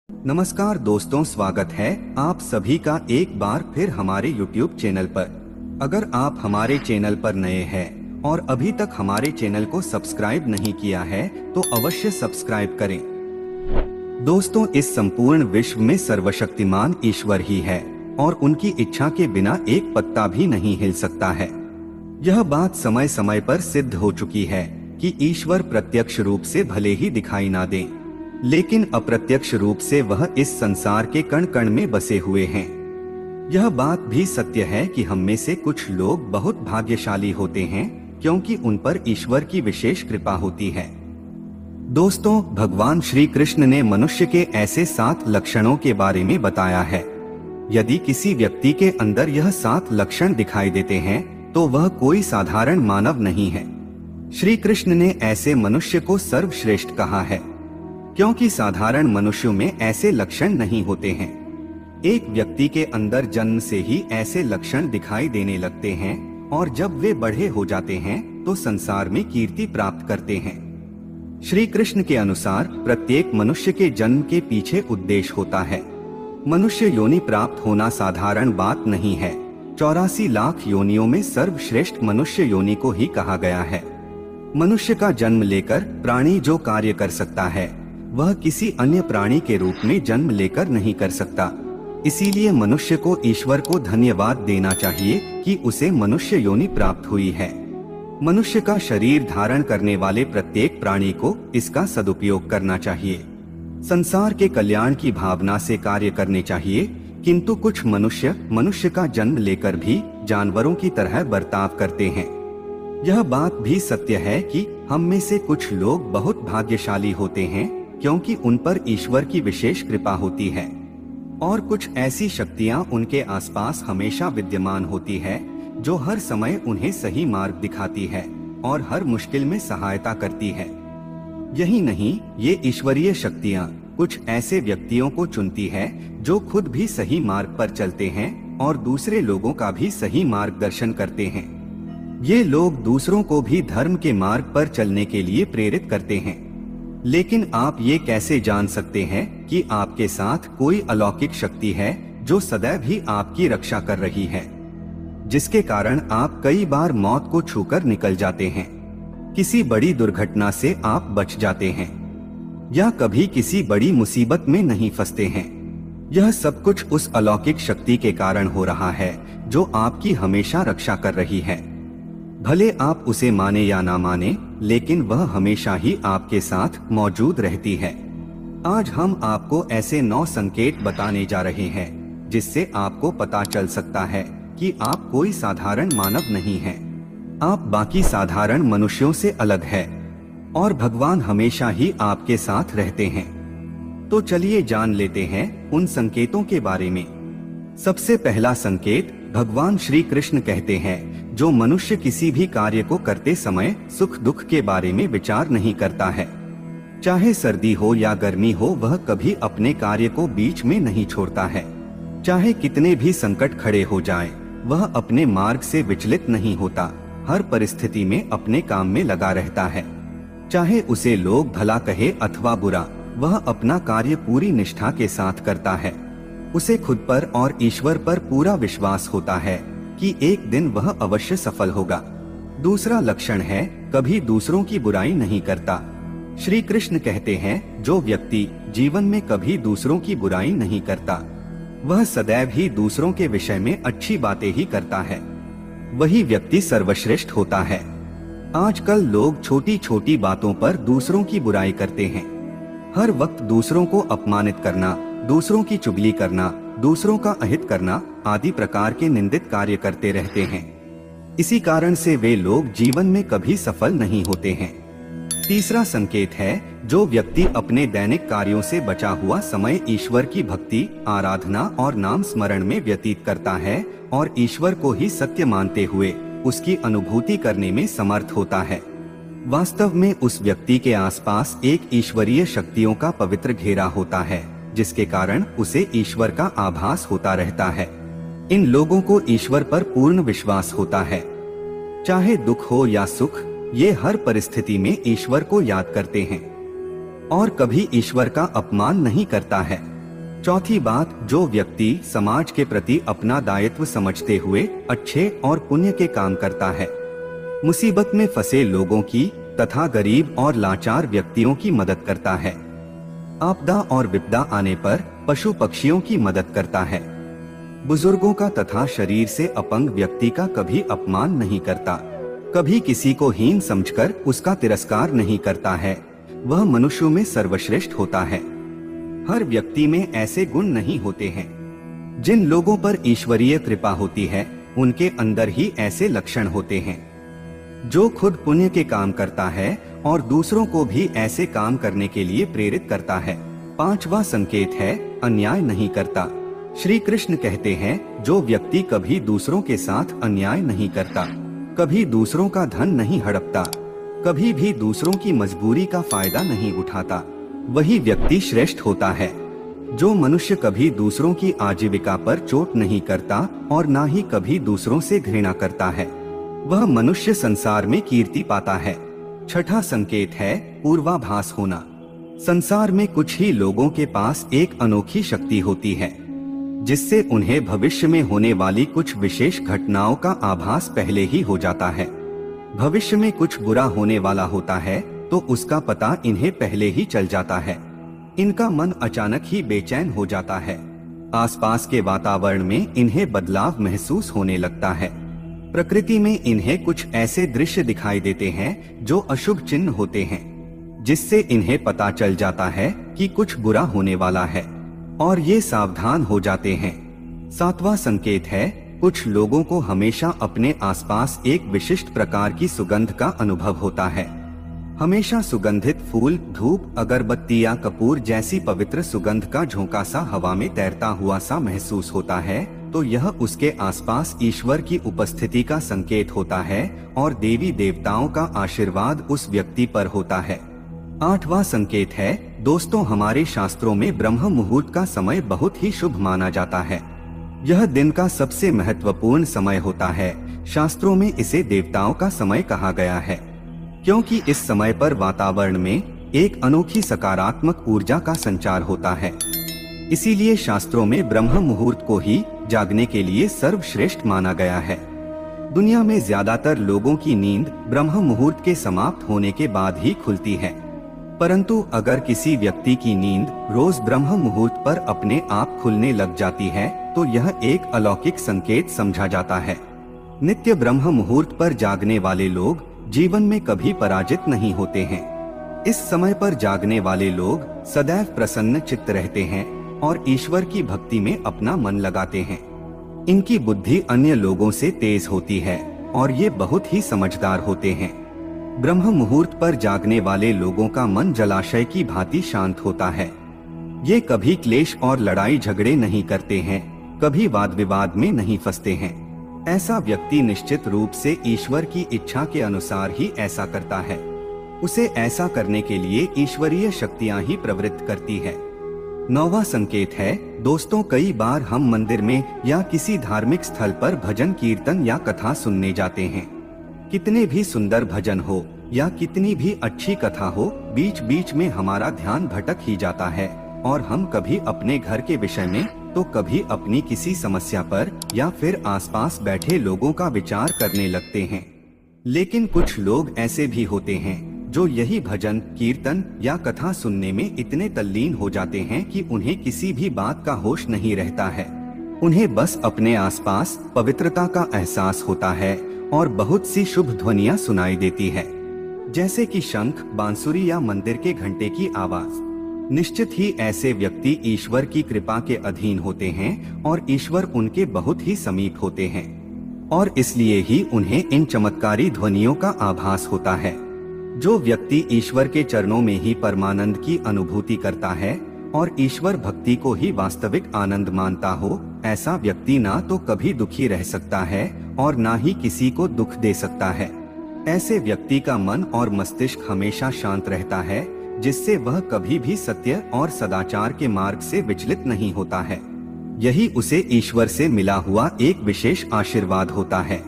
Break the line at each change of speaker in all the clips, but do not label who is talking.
नमस्कार दोस्तों, स्वागत है आप सभी का एक बार फिर हमारे YouTube चैनल पर। अगर आप हमारे चैनल पर नए हैं और अभी तक हमारे चैनल को सब्सक्राइब नहीं किया है तो अवश्य सब्सक्राइब करें। दोस्तों, इस संपूर्ण विश्व में सर्वशक्तिमान ईश्वर ही है और उनकी इच्छा के बिना एक पत्ता भी नहीं हिल सकता है। यह बात समय समय पर सिद्ध हो चुकी है कि ईश्वर प्रत्यक्ष रूप से भले ही दिखाई ना दे, लेकिन अप्रत्यक्ष रूप से वह इस संसार के कण कण में बसे हुए हैं। यह बात भी सत्य है कि हम में से कुछ लोग बहुत भाग्यशाली होते हैं क्योंकि उन पर ईश्वर की विशेष कृपा होती है। दोस्तों, भगवान श्री कृष्ण ने मनुष्य के ऐसे 7 लक्षणों के बारे में बताया है। यदि किसी व्यक्ति के अंदर यह 7 लक्षण दिखाई देते हैं तो वह कोई साधारण मानव नहीं है। श्री कृष्ण ने ऐसे मनुष्य को सर्वश्रेष्ठ कहा है क्योंकि साधारण मनुष्यों में ऐसे लक्षण नहीं होते हैं। एक व्यक्ति के अंदर जन्म से ही ऐसे लक्षण दिखाई देने लगते हैं और जब वे बड़े हो जाते हैं तो संसार में कीर्ति प्राप्त करते हैं। श्री कृष्ण के अनुसार प्रत्येक मनुष्य के जन्म के पीछे उद्देश्य होता है। मनुष्य योनि प्राप्त होना साधारण बात नहीं है। 84 लाख योनियों में सर्वश्रेष्ठ मनुष्य योनि को ही कहा गया है। मनुष्य का जन्म लेकर प्राणी जो कार्य कर सकता है वह किसी अन्य प्राणी के रूप में जन्म लेकर नहीं कर सकता। इसीलिए मनुष्य को ईश्वर को धन्यवाद देना चाहिए कि उसे मनुष्य योनि प्राप्त हुई है। मनुष्य का शरीर धारण करने वाले प्रत्येक प्राणी को इसका सदुपयोग करना चाहिए। संसार के कल्याण की भावना से कार्य करने चाहिए, किंतु कुछ मनुष्य का जन्म लेकर भी जानवरों की तरह बर्ताव करते हैं। यह बात भी सत्य है कि हम में से कुछ लोग बहुत भाग्यशाली होते हैं क्योंकि उन पर ईश्वर की विशेष कृपा होती है और कुछ ऐसी शक्तियां उनके आसपास हमेशा विद्यमान होती है जो हर समय उन्हें सही मार्ग दिखाती है और हर मुश्किल में सहायता करती है। यही नहीं, ये ईश्वरीय शक्तियां कुछ ऐसे व्यक्तियों को चुनती है जो खुद भी सही मार्ग पर चलते हैं और दूसरे लोगों का भी सही मार्गदर्शन करते हैं। ये लोग दूसरों को भी धर्म के मार्ग पर चलने के लिए प्रेरित करते हैं। लेकिन आप ये कैसे जान सकते हैं कि आपके साथ कोई अलौकिक शक्ति है जो सदैव ही आपकी रक्षा कर रही है, जिसके कारण आप कई बार मौत को छूकर निकल जाते हैं, किसी बड़ी दुर्घटना से आप बच जाते हैं या कभी किसी बड़ी मुसीबत में नहीं फंसते हैं? यह सब कुछ उस अलौकिक शक्ति के कारण हो रहा है जो आपकी हमेशा रक्षा कर रही है। भले आप उसे माने या ना माने, लेकिन वह हमेशा ही आपके साथ मौजूद रहती है। आज हम आपको ऐसे 9 संकेत बताने जा रहे हैं जिससे आपको पता चल सकता है कि आप कोई साधारण मानव नहीं हैं। आप बाकी साधारण मनुष्यों से अलग है और भगवान हमेशा ही आपके साथ रहते हैं। तो चलिए जान लेते हैं उन संकेतों के बारे में। सबसे पहला संकेत, भगवान श्री कृष्ण कहते हैं, जो मनुष्य किसी भी कार्य को करते समय सुख दुख के बारे में विचार नहीं करता है, चाहे सर्दी हो या गर्मी हो, वह कभी अपने कार्य को बीच में नहीं छोड़ता है। चाहे कितने भी संकट खड़े हो जाएं, वह अपने मार्ग से विचलित नहीं होता, हर परिस्थिति में अपने काम में लगा रहता है। चाहे उसे लोग भला कहे अथवा बुरा, वह अपना कार्य पूरी निष्ठा के साथ करता है। उसे खुद पर और ईश्वर पर पूरा विश्वास होता है कि एक दिन वह अवश्य सफल होगा। दूसरा लक्षण है, कभी दूसरों की बुराई नहीं करता। श्री कृष्ण कहते हैं, जो व्यक्ति जीवन में कभी दूसरों की बुराई नहीं करता, वह सदैव ही दूसरों के विषय में अच्छी बातें ही करता है, वही व्यक्ति सर्वश्रेष्ठ होता है। आजकल लोग छोटी छोटी बातों पर दूसरों की बुराई करते हैं। हर वक्त दूसरों को अपमानित करना, दूसरों की चुगली करना, दूसरों का अहित करना आदि प्रकार के निंदित कार्य करते रहते हैं। इसी कारण से वे लोग जीवन में कभी सफल नहीं होते हैं। तीसरा संकेत है, जो व्यक्ति अपने दैनिक कार्यों से बचा हुआ समय ईश्वर की भक्ति, आराधना और नाम स्मरण में व्यतीत करता है और ईश्वर को ही सत्य मानते हुए उसकी अनुभूति करने में समर्थ होता है, वास्तव में उस व्यक्ति के आसपास एक ईश्वरीय शक्तियों का पवित्र घेरा होता है, जिसके कारण उसे ईश्वर का आभास होता रहता है। इन लोगों को ईश्वर पर पूर्ण विश्वास होता है। चाहे दुख हो या सुख, ये हर परिस्थिति में ईश्वर को याद करते हैं और कभी ईश्वर का अपमान नहीं करता है। चौथी बात, जो व्यक्ति समाज के प्रति अपना दायित्व समझते हुए अच्छे और पुण्य के काम करता है, मुसीबत में फंसे लोगों की तथा गरीब और लाचार व्यक्तियों की मदद करता है, आपदा और विपदा आने पर पशु पक्षियों की मदद करता है, बुजुर्गों का तथा शरीर से अपंग व्यक्ति का कभी अपमान नहीं करता, कभी किसी को हीन समझकर उसका तिरस्कार नहीं करता है, वह मनुष्यों में सर्वश्रेष्ठ होता है। हर व्यक्ति में ऐसे गुण नहीं होते हैं। जिन लोगों पर ईश्वरीय कृपा होती है, उनके अंदर ही ऐसे लक्षण होते हैं। जो खुद पुण्य के काम करता है और दूसरों को भी ऐसे काम करने के लिए प्रेरित करता है। पांचवा संकेत है, अन्याय नहीं करता। श्री कृष्ण कहते हैं, जो व्यक्ति कभी दूसरों के साथ अन्याय नहीं करता, कभी दूसरों का धन नहीं हड़पता, कभी भी दूसरों की मजबूरी का फायदा नहीं उठाता, वही व्यक्ति श्रेष्ठ होता है। जो मनुष्य कभी दूसरों की आजीविका पर चोट नहीं करता और ना ही कभी दूसरों से घृणा करता है, वह मनुष्य संसार में कीर्ति पाता है। छठा संकेत है, पूर्वाभास होना। संसार में कुछ ही लोगों के पास एक अनोखी शक्ति होती है, जिससे उन्हें भविष्य में होने वाली कुछ विशेष घटनाओं का आभास पहले ही हो जाता है। भविष्य में कुछ बुरा होने वाला होता है तो उसका पता इन्हें पहले ही चल जाता है। इनका मन अचानक ही बेचैन हो जाता है। आसपास के वातावरण में इन्हें बदलाव महसूस होने लगता है। प्रकृति में इन्हें कुछ ऐसे दृश्य दिखाई देते हैं जो अशुभ चिन्ह होते हैं, जिससे इन्हें पता चल जाता है कि कुछ बुरा होने वाला है और ये सावधान हो जाते हैं। सातवां संकेत है, कुछ लोगों को हमेशा अपने आसपास एक विशिष्ट प्रकार की सुगंध का अनुभव होता है। हमेशा सुगंधित फूल, धूप, अगरबत्ती या कपूर जैसी पवित्र सुगंध का झोंका सा हवा में तैरता हुआ सा महसूस होता है, तो यह उसके आसपास ईश्वर की उपस्थिति का संकेत होता है और देवी देवताओं का आशीर्वाद उस व्यक्ति पर होता है। आठवां संकेत है, दोस्तों, हमारे शास्त्रों में ब्रह्म मुहूर्त का समय बहुत ही शुभ माना जाता है। यह दिन का सबसे महत्वपूर्ण समय होता है। शास्त्रों में इसे देवताओं का समय कहा गया है, क्योंकि इस समय पर वातावरण में एक अनोखी सकारात्मक ऊर्जा का संचार होता है। इसीलिए शास्त्रों में ब्रह्म मुहूर्त को ही जागने के लिए सर्वश्रेष्ठ माना गया है। दुनिया में ज्यादातर लोगों की नींद ब्रह्म मुहूर्त के समाप्त होने के बाद ही खुलती है, परंतु अगर किसी व्यक्ति की नींद रोज ब्रह्म मुहूर्त पर अपने आप खुलने लग जाती है तो यह एक अलौकिक संकेत समझा जाता है। नित्य ब्रह्म मुहूर्त पर जागने वाले लोग जीवन में कभी पराजित नहीं होते हैं। इस समय पर जागने वाले लोग सदैव प्रसन्न चित्त रहते हैं और ईश्वर की भक्ति में अपना मन लगाते हैं। इनकी बुद्धि अन्य लोगों से तेज होती है और ये बहुत ही समझदार होते हैं। ब्रह्म मुहूर्त पर जागने वाले लोगों का मन जलाशय की भांति शांत होता है। ये कभी क्लेश और लड़ाई झगड़े नहीं करते हैं, कभी वाद विवाद में नहीं फंसते हैं। ऐसा व्यक्ति निश्चित रूप से ईश्वर की इच्छा के अनुसार ही ऐसा करता है। उसे ऐसा करने के लिए ईश्वरीय शक्तियां ही प्रवृत्त करती है। नौवां संकेत है, दोस्तों, कई बार हम मंदिर में या किसी धार्मिक स्थल पर भजन कीर्तन या कथा सुनने जाते हैं। कितने भी सुंदर भजन हो या कितनी भी अच्छी कथा हो, बीच बीच में हमारा ध्यान भटक ही जाता है और हम कभी अपने घर के विषय में तो कभी अपनी किसी समस्या पर या फिर आसपास बैठे लोगों का विचार करने लगते हैं। लेकिन कुछ लोग ऐसे भी होते हैं जो यही भजन कीर्तन या कथा सुनने में इतने तल्लीन हो जाते हैं कि उन्हें किसी भी बात का होश नहीं रहता है। उन्हें बस अपने आसपास पवित्रता का एहसास होता है और बहुत सी शुभ ध्वनियां सुनाई देती है, जैसे कि शंख, बांसुरी या मंदिर के घंटे की आवाज। निश्चित ही ऐसे व्यक्ति ईश्वर की कृपा के अधीन होते हैं और ईश्वर उनके बहुत ही समीप होते हैं और इसलिए ही उन्हें इन चमत्कारी ध्वनियों का आभास होता है। जो व्यक्ति ईश्वर के चरणों में ही परमानंद की अनुभूति करता है और ईश्वर भक्ति को ही वास्तविक आनंद मानता हो, ऐसा व्यक्ति ना तो कभी दुखी रह सकता है और ना ही किसी को दुख दे सकता है। ऐसे व्यक्ति का मन और मस्तिष्क हमेशा शांत रहता है, जिससे वह कभी भी सत्य और सदाचार के मार्ग से विचलित नहीं होता है। यही उसे ईश्वर से मिला हुआ एक विशेष आशीर्वाद होता है,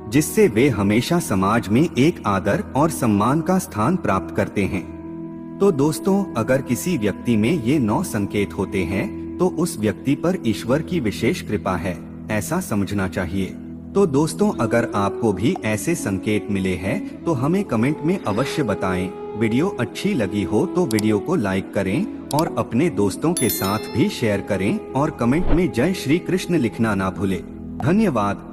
जिससे वे हमेशा समाज में एक आदर और सम्मान का स्थान प्राप्त करते हैं। तो दोस्तों, अगर किसी व्यक्ति में ये 9 संकेत होते हैं तो उस व्यक्ति पर ईश्वर की विशेष कृपा है, ऐसा समझना चाहिए। तो दोस्तों, अगर आपको भी ऐसे संकेत मिले हैं तो हमें कमेंट में अवश्य बताएं। वीडियो अच्छी लगी हो तो वीडियो को लाइक करें और अपने दोस्तों के साथ भी शेयर करें और कमेंट में जय श्री कृष्ण लिखना ना भूलें। धन्यवाद।